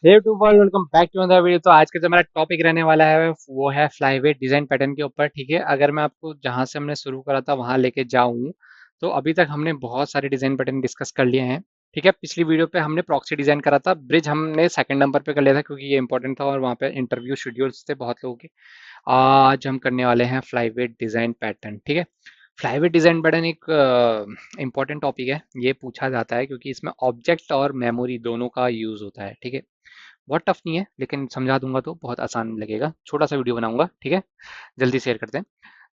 Hey to world, welcome back to another video. तो आज का जो हमारा टॉपिक रहने वाला है वो है फ्लाईवेट डिजाइन पैटर्न के ऊपर। ठीक है, अगर मैं आपको जहां से हमने शुरू करा था वहां लेके जाऊं तो अभी तक हमने बहुत सारे डिजाइन पैटर्न डिस्कस कर लिए हैं। ठीक है, पिछली वीडियो पे हमने प्रॉक्सी डिजाइन करा था, ब्रिज हमने सेकंड नंबर पे कर लिया था क्योंकि ये इंपॉर्टेंट था और वहाँ पे इंटरव्यू शेड्यूल्स थे बहुत लोगों के। आज हम करने वाले हैं फ्लाईवेट डिजाइन पैटर्न। ठीक है, फ्लाईवेट डिजाइन पैटर्न एक इम्पॉर्टेंट टॉपिक है। ये पूछा जाता है क्योंकि इसमें ऑब्जेक्ट और मेमोरी दोनों का यूज होता है। ठीक है, बहुत टफ नहीं है लेकिन समझा दूंगा तो बहुत आसान लगेगा। छोटा सा वीडियो बनाऊंगा, ठीक है, जल्दी शेयर करते हैं।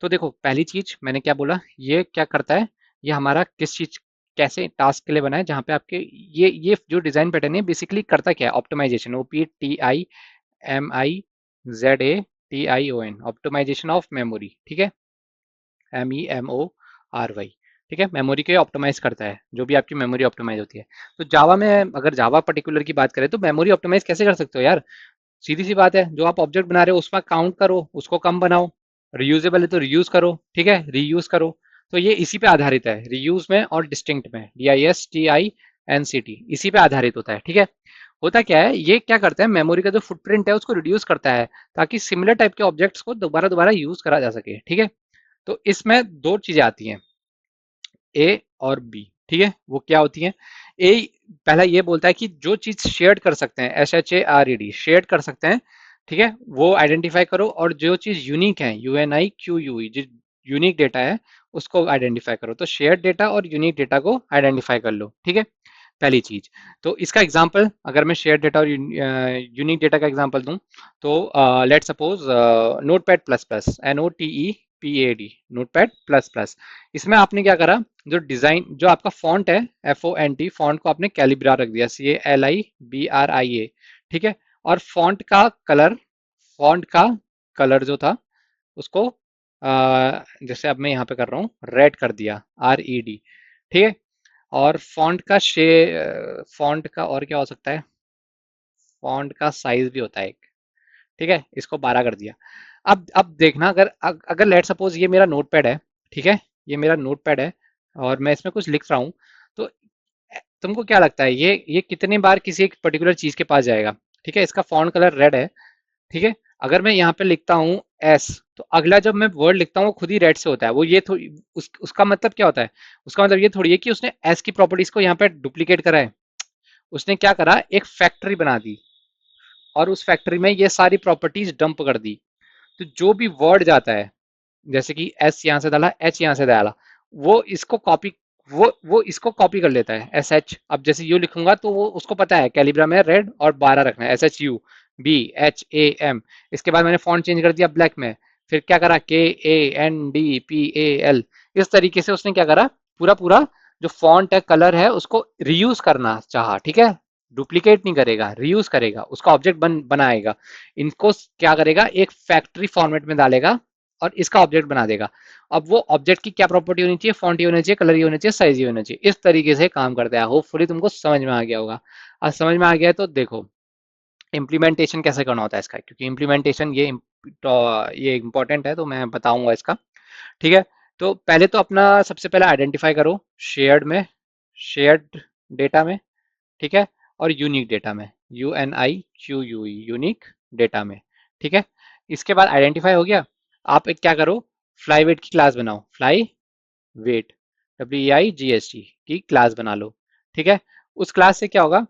तो देखो, पहली चीज मैंने क्या बोला, ये क्या करता है, ये हमारा किस चीज कैसे टास्क के लिए बना है, जहाँ पे आपके ये जो डिजाइन पैटर्न है बेसिकली करता क्या है, optimisation, OPTIMIZATION, optimisation of memory. ठीक है, MEMORY। ठीक है, मेमोरी के ऑप्टिमाइज करता है, जो भी आपकी मेमोरी ऑप्टिमाइज होती है। तो जावा में अगर जावा पर्टिकुलर की बात करें तो मेमोरी ऑप्टिमाइज कैसे कर सकते हो यार? सीधी सी बात है, जो आप ऑब्जेक्ट बना रहे हो उसमें काउंट करो, उसको कम बनाओ। रियूजेबल है तो रियूज करो, ठीक है, रीयूज करो। तो ये इसी पे आधारित है, रियूज में और डिस्टिंक्ट में, DISTINCT, इसी पे आधारित होता है। ठीक है, होता क्या है, ये क्या करता है, मेमोरी का जो फुटप्रिंट है उसको रिड्यूस करता है ताकि सिमिलर टाइप के ऑब्जेक्ट्स को दोबारा दोबारा यूज करा जा सके। ठीक है, तो इसमें दो चीजें आती हैं, ए और बी। ठीक है, वो क्या होती हैं? ए पहला ये बोलता है कि जो चीज शेयर कर सकते हैं, SHARED, शेयर कर सकते हैं, ठीक है, वो आइडेंटिफाई करो। और जो चीज यूनिक है, UNIQUE, जो यूनिक डेटा है उसको आइडेंटिफाई करो। तो शेयर डेटा और यूनिक डेटा को आइडेंटिफाई कर लो। ठीक है, पहली चीज। तो इसका एग्जांपल, अगर मैं शेयर डेटा और यूनिक डेटा का एग्जांपल दूं तो let suppose notepad plus plus, NOTEPAD, notepad plus plus. इसमें आपने क्या करा, जो डिजाइन, जो आपका फॉन्ट है, FONT, फॉन्ट को आपने कैलिब्रा रख दिया, CALIBRIA। ठीक है, और फॉन्ट का कलर जो था उसको जैसे अब मैं यहाँ पे कर रहा हूँ, रेड कर दिया, RED। ठीक है, और फॉन्ट का और क्या हो सकता है, फॉन्ट का साइज भी होता है एक। ठीक है, इसको 12 कर दिया। अब देखना, अगर लेट सपोज ये मेरा नोटपैड है, ठीक है, ये मेरा नोटपैड है और मैं इसमें कुछ लिख रहा हूँ, तो तुमको क्या लगता है ये कितनी बार किसी एक पर्टिकुलर चीज के पास जाएगा? ठीक है, इसका फॉन्ट कलर रेड है, ठीक है, अगर मैं यहाँ पे लिखता हूँ एस, तो अगला जब मैं वर्ड लिखता हूँ वो खुद ही रेड से होता है। वो ये थोड़ी उसका मतलब क्या होता है, उसका मतलब ये थोड़ी है कि उसने एस की प्रॉपर्टीज को यहाँ पे डुप्लीकेट करा है। उसने क्या करा, एक फैक्ट्री बना दी और उस फैक्ट्री में ये सारी प्रॉपर्टीज डंप कर दी। तो जो भी वर्ड जाता है, जैसे कि एस यहाँ से डाला, एच यहाँ से डाला, वो इसको कॉपी वो इसको कॉपी कर लेता है, SH। अब जैसे यू लिखूंगा तो वो उसको पता है कैलिब्रा में रेड और 12 रखना है, SHUBHAM। इसके बाद मैंने फॉन्ट चेंज कर दिया ब्लैक में, फिर क्या करा, KANDPAL। इस तरीके से उसने क्या करा, पूरा पूरा जो फॉन्ट है, कलर है, उसको रीयूज करना चाहा। ठीक है, डुप्लीकेट नहीं करेगा, रीयूज करेगा, उसका ऑब्जेक्ट बनाएगा। इनको क्या करेगा, एक फैक्ट्री फॉर्मेट में डालेगा और इसका ऑब्जेक्ट बना देगा। अब वो ऑब्जेक्ट की क्या प्रॉपर्टी होनी चाहिए, फॉन्ट ही होना चाहिए, कलर ही होना चाहिए, साइज ही होना चाहिए। इस तरीके से काम करता है। होपफुली तुमको समझ में आ गया होगा। आज समझ में आ गया है तो देखो इम्प्लीमेंटेशन कैसे करना होता है इसका, क्योंकि इम्प्लीमेंटेशन ये इंपॉर्टेंट है तो मैं बताऊंगा इसका। ठीक है, तो पहले तो अपना सबसे पहले आइडेंटिफाई करो, शेयर्ड में, शेयर्ड डेटा में, ठीक है, और यूनिक डेटा में, UNIQUE, यूनिक डेटा में। ठीक है, इसके बाद आइडेंटिफाई हो गया। आप एक क्या करो, फ्लाई वेट की क्लास बनाओ, फ्लाई वेट, WEIGHT की क्लास बना लो। ठीक है, उस क्लास से क्या होगा,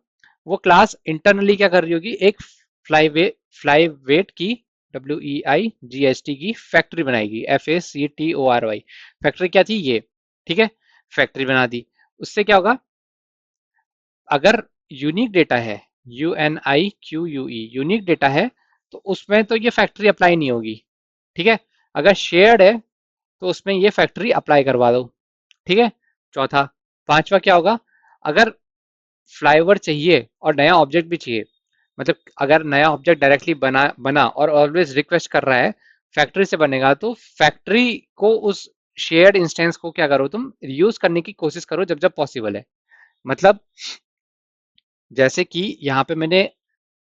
वो क्लास इंटरनली क्या कर रही होगी, एक फ्लाई वेट की, WEIGHT की फैक्ट्री बनाएगी, FACTORY। फैक्ट्री क्या थी ये? ठीक है, फैक्ट्री बना दी। उससे क्या होगा, अगर यूनिक डेटा है, UNIQUE, यूनिक डेटा है, तो उसमें तो ये फैक्ट्री अप्लाई नहीं होगी। ठीक है, अगर शेयर्ड है तो उसमें ये फैक्ट्री अप्लाई करवा दो। ठीक है, चौथा। पांचवा क्या होगा, अगर फ्लाईओवर चाहिए और नया ऑब्जेक्ट भी चाहिए, मतलब अगर नया ऑब्जेक्ट डायरेक्टली बना बना और ऑलवेज रिक्वेस्ट कर रहा है फैक्ट्री से बनेगा, तो फैक्ट्री को उस शेयर्ड इंस्टेंस को क्या करो, तुम यूज करने की कोशिश करो जब जब पॉसिबल है। मतलब जैसे कि यहाँ पे मैंने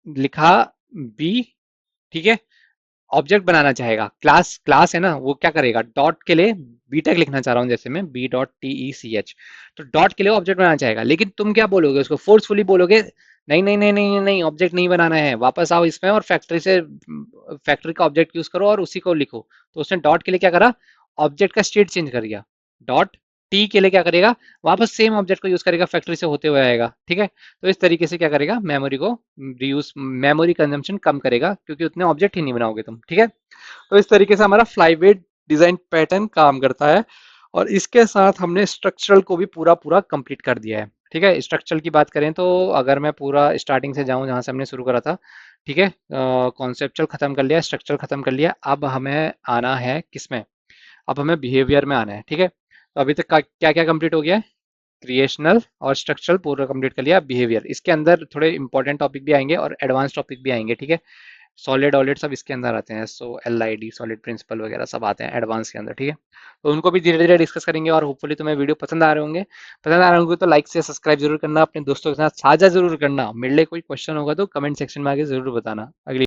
लिखा बी, ठीक है, ऑब्जेक्ट बनाना चाहेगा, क्लास क्लास है ना, वो क्या करेगा, डॉट के लिए बीटेक लिखना चाह रहा हूँ, जैसे मैं B.TECH, तो डॉट के लिए ऑब्जेक्ट बनाना चाहेगा, लेकिन तुम क्या बोलोगे उसको, फोर्सफुली बोलोगे नहीं नहीं नहीं नहीं नहीं, ऑब्जेक्ट नहीं बनाना है, वापस आओ इसमें और फैक्ट्री से फैक्ट्री का ऑब्जेक्ट यूज करो और उसी को लिखो। तो उसने डॉट के लिए क्या करा, ऑब्जेक्ट का स्टेट चेंज कर दिया। डॉट टी के लिए क्या करेगा, वापस सेम ऑब्जेक्ट को यूज करेगा, फैक्ट्री से होते हुए आएगा, ठीक है। तो इस तरीके से क्या करेगा, मेमोरी को रीयूज, मेमोरी कंजम्पशन कम करेगा, क्योंकि उतने ऑब्जेक्ट ही नहीं बनाओगे तुम, ठीक है। तो इस तरीके से हमारा फ्लाईवेट डिजाइन पैटर्न काम करता है। और इसके साथ हमने स्ट्रक्चरल को भी पूरा पूरा कंप्लीट कर दिया है, ठीक है। स्ट्रक्चरल की बात करें तो अगर मैं पूरा स्टार्टिंग से जाऊं जहां से हमने शुरू करा था, ठीक है, कॉन्सेप्चुअल खत्म कर लिया, स्ट्रक्चरल खत्म कर लिया, अब हमें आना है किसमें, अब हमें बिहेवियर में आना है, ठीक है। तो अभी तक क्या क्या कंप्लीट हो गया है, क्रिएशनल और स्ट्रक्चरल पूरा कंप्लीट कर लिया। बिहेवियर, इसके अंदर थोड़े इंपॉर्टेंट टॉपिक भी आएंगे और एडवांस टॉपिक भी आएंगे, ठीक है। सॉलिड ऑलिड सब इसके अंदर आते हैं, सो LID सॉलिड प्रिंसिपल वगैरह सब आते हैं एडवांस के अंदर, ठीक है। तो उनको भी धीरे धीरे डिस्कस करेंगे। और होपफुली तुम्हें वीडियो पसंद आ रहे होंगे, पसंद आ रहे होंगे तो लाइक से सब्सक्राइब जरूर करना, अपने दोस्तों के साथ साझा जरूर करना। मेरे लिए कोई क्वेश्चन होगा तो कमेंट सेक्शन में आके जरूर बताना। अगली